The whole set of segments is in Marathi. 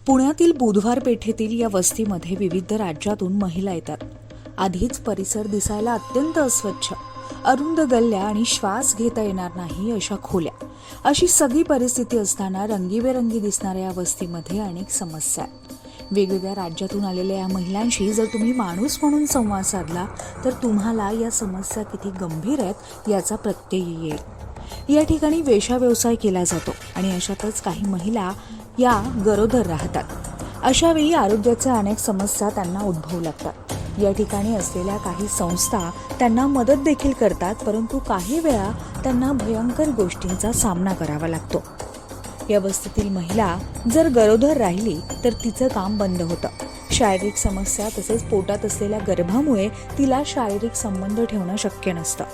पुण्यातील बुधवार पेठेतील या वस्तीमध्ये विविध राज्यातून महिला येतात. आधीच परिसर दिसायला अत्यंत अस्वच्छ, अरुंद गल्ल्या आणि श्वास घेता येणार नाही अशा खोल्या, अशी सगळी परिस्थिती असताना रंगीबेरंगी दिसणाऱ्या या वस्तीमध्ये अनेक समस्या आहेत. वेगवेगळ्या राज्यातून आलेल्या या महिलांशी जर तुम्ही माणूस म्हणून संवाद साधला तर तुम्हाला या समस्या किती गंभीर आहेत याचा प्रत्यय येईल. या ठिकाणी वेश्या व्यवसाय केला जातो आणि अशातच काही महिला या गरोदर राहतात. अशावेळी आरोग्याच्या अनेक समस्या त्यांना उद्भवू लागतात. या ठिकाणी असलेल्या काही संस्था त्यांना मदत देखील करतात, परंतु काही वेळा त्यांना भयंकर गोष्टींचा सामना करावा लागतो. या वस्तीतील महिला जर गरोदर राहिली तर तिचं काम बंद होतं. शारीरिक समस्या तसेच पोटात असलेल्या गर्भामुळे तिला शारीरिक संबंध ठेवणं शक्य नसतं.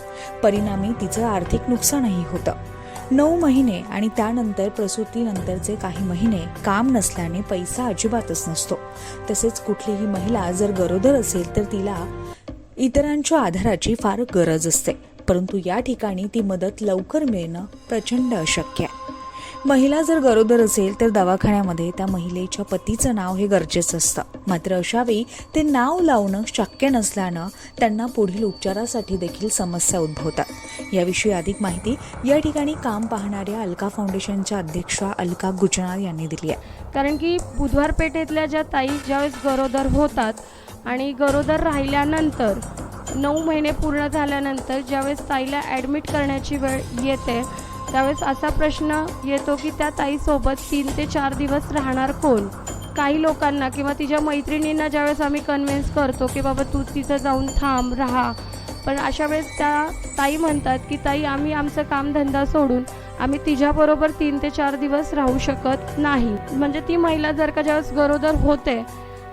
परिणामी तिचं आर्थिक नुकसानही होतं. 9 महिने आणि त्यानंतर प्रसूतीनंतरचे काही महिने काम नसल्याने पैसा अजिबातच नसतो. तसेच कुठलीही महिला जर गरोदर असेल तर तिला इतरांच्या आधाराची फार गरज असते, परंतु या ठिकाणी ती मदत लवकर मिळणं प्रचंड अशक्य आहे. महिला जर गरोदर असेल तर दवाखान्यामध्ये त्या महिलेच्या पतीचं नाव हे गरजेचं असतं. मात्र अशावेळी ते नाव लावणं शक्य नसल्यानं त्यांना पुढील उपचारासाठी देखील समस्या उद्भवतात. याविषयी अधिक माहिती या ठिकाणी काम पाहणाऱ्या अलका फाउंडेशनच्या अध्यक्षा अलका गुजराल यांनी दिली आहे. कारण की बुधवार पेठेतल्या ज्या ताई ज्यावेळेस गरोदर होतात आणि गरोदर राहिल्यानंतर 9 महिने पूर्ण झाल्यानंतर ज्यावेळेस ताईला ॲडमिट करण्याची वेळ येते त्यावेळेस असा प्रश्न येतो की त्या ताईसोबत 3 ते 4 दिवस राहणार कोण. काही लोकांना किंवा तिच्या मैत्रिणींना ज्यावेळेस आम्ही कन्व्हिन्स करतो की बाबा तू तिथं जाऊन थांब राहा, पण अशा वेळेस त्या ताई म्हणतात की ताई आम्ही आमचं कामधंदा सोडून आम्ही तिच्याबरोबर 3 ते 4 दिवस राहू शकत नाही. म्हणजे ती महिला जर का ज्यावेळेस गरोदर होते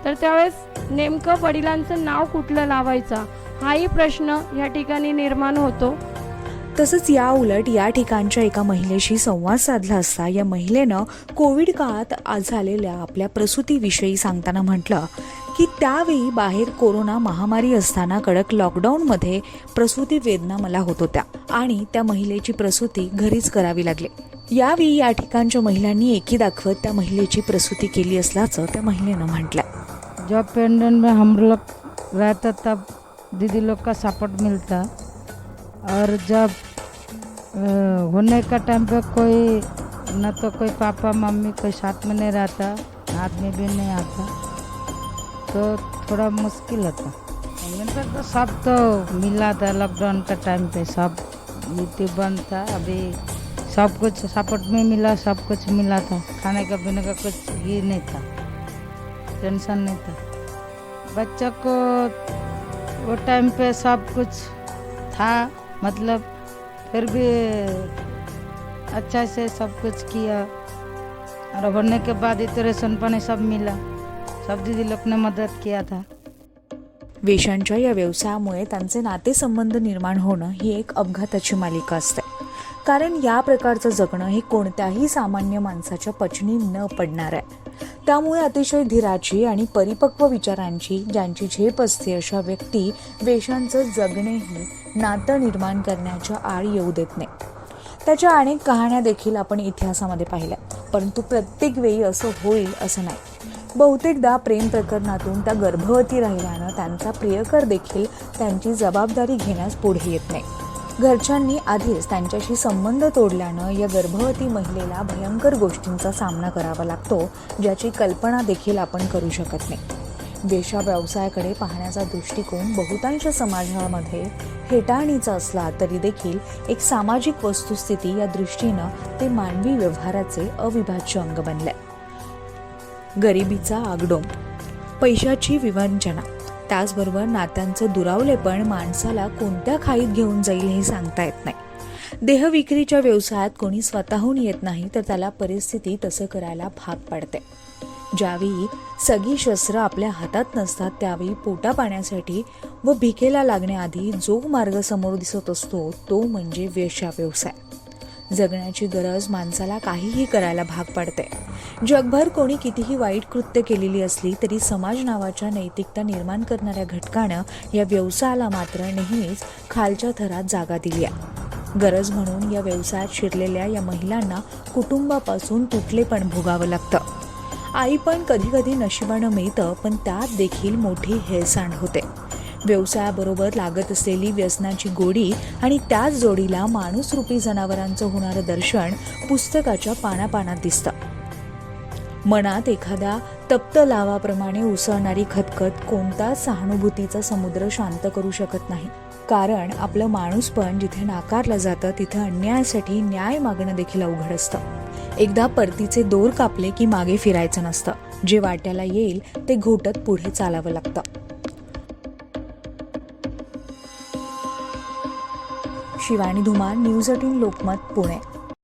तर त्यावेळेस नेमकं वडिलांचं नाव कुठलं लावायचं हाही प्रश्न या ठिकाणी निर्माण होतो. तसंच या उलट या ठिकाणच्या एका महिलेशी संवाद साधला असता या महिलेनं कोविड काळात झालेल्या आपल्या प्रसूतीविषयी सांगताना म्हटलं की त्यावेळी बाहेर कोरोना महामारी असताना कडक लॉकडाऊनमध्ये प्रसूती वेदना मला होत होत्या आणि त्या महिलेची प्रसूती घरीच करावी लागली. यावेळी या ठिकाणच्या महिलांनी एकी दाखवत त्या महिलेची प्रसूती केली असल्याचं त्या महिलेनं म्हटलंय. जब पेंडेंट में हम लोग रहता तब दीदी लोग का सपोर्ट मिलता और जब होने का टाइम पे कोई न तो कोई पापा मम्मी कोई साथ में नहीं रहता, आदमी भी नहीं आता, तो थोड़ा मुश्किल होता. पेमेंट तो सब तो मिला था लॉकडाउन का टाइम पे, सब यूट्यूब बंद था, अभी सब कुछ सपोर्ट में मिला, सब कुछ मिला था. खाने का पीने का कुछ ये नहीं था, टेंशन नहीं था. बच्चा को वो टाइम पे सब कुछ था, मतलब फिर भी अच्छा से सब कुछ किया और होने के बाद इतने रेशन पानी सब मिला, सब दीदी लोग ने मदद किया था. वेश्यांच्या या व्यवसायामुळे त्यांचे नातेसंबंध निर्माण होणं ही एक अपघाताची मालिका असते. कारण या प्रकारचं जगणं हे कोणत्याही सामान्य माणसाच्या पचनी न पडणार आहे. त्यामुळे अतिशय धीराची आणि परिपक्व विचारांची ज्यांची झेप असते अशा व्यक्ती वेश्यांचं जगणेही नातं निर्माण करण्याच्या आड येऊ देत नाही. त्याच्या अनेक कहाण्या देखील आपण इतिहासामध्ये पाहिल्या, परंतु प्रत्येक वेळी असं होईल असं नाही. बहुतेकदा प्रेम प्रकरणातून त्या गर्भवती राहिल्यानं त्यांचा प्रियकर देखील त्यांची जबाबदारी घेण्यास पुढे येत नाही. घरच्यांनी आधीच त्यांच्याशी संबंध तोडल्यानं या गर्भवती महिलेला भयंकर गोष्टींचा सामना करावा लागतो, ज्याची कल्पना देखील आपण करू शकत नाही. वेश्या व्यवसायाकडे पाहण्याचा दृष्टिकोन बहुतांश समाजामध्ये हेटाळणीचा असला तरी देखील एक सामाजिक वस्तुस्थिती या दृष्टीनं ते मानवी व्यवहाराचे अविभाज्य अंग बनले. गरिबीचा आगडोंब, पैशाची विवंचना, त्याचबरोबर नात्यांचं दुरावलेपण माणसाला कोणत्या खाईत घेऊन जाईल हे सांगता येत नाही. देहविक्रीच्या व्यवसायात कोणी स्वतःहून येत नाही तर त्याला परिस्थिती तसं करायला भाग पाडते. ज्यावेळी सगळी शस्त्र आपल्या हातात नसतात त्यावेळी पोटा पाण्यासाठी व भिकेला लागण्याआधी जो मार्ग समोर दिसत असतो तो म्हणजे वेश्या व्यवसाय. जगण्याची गरज माणसाला काहीही करायला भाग पाडते. जगभर कोणी कितीही वाईट कृत्य केलेली असली तरी समाज नावाच्या नैतिकता निर्माण करणाऱ्या घटकानं या व्यवसायाला मात्र नेहमीच खालच्या थरात जागा दिली आहे. गरज म्हणून या व्यवसायात शिरलेल्या या महिलांना कुटुंबापासून तुटलेपण भोगावं लागतं. आई पण कधी कधी नशिबानं मिळतं, पण त्यात देखील मोठी हेळसांड होते. व्यवसायाबरोबर लागत असलेली व्यसनाची गोडी आणि त्याच जोडीला माणूसरूपी जनावरांचं होणारं दर्शन पुस्तकाच्या पानापानात दिसतं. मनात एखाद्या तप्त लावाप्रमाणे उसळणारी खतखत कोणताच सहानुभूतीचा समुद्र शांत करू शकत नाही. कारण आपलं माणूसपण जिथे नाकारलं जातं तिथं अन्यायासाठी न्याय मागणं देखील अवघड असतं. एकदा परतीचे दोर कापले की मागे फिरायचं नसतं. जे वाट्याला येईल ते घोटत पुढे चालावं लागतं. शिवानी धुमाळ, न्यूज 18 लोकमत, पुणे.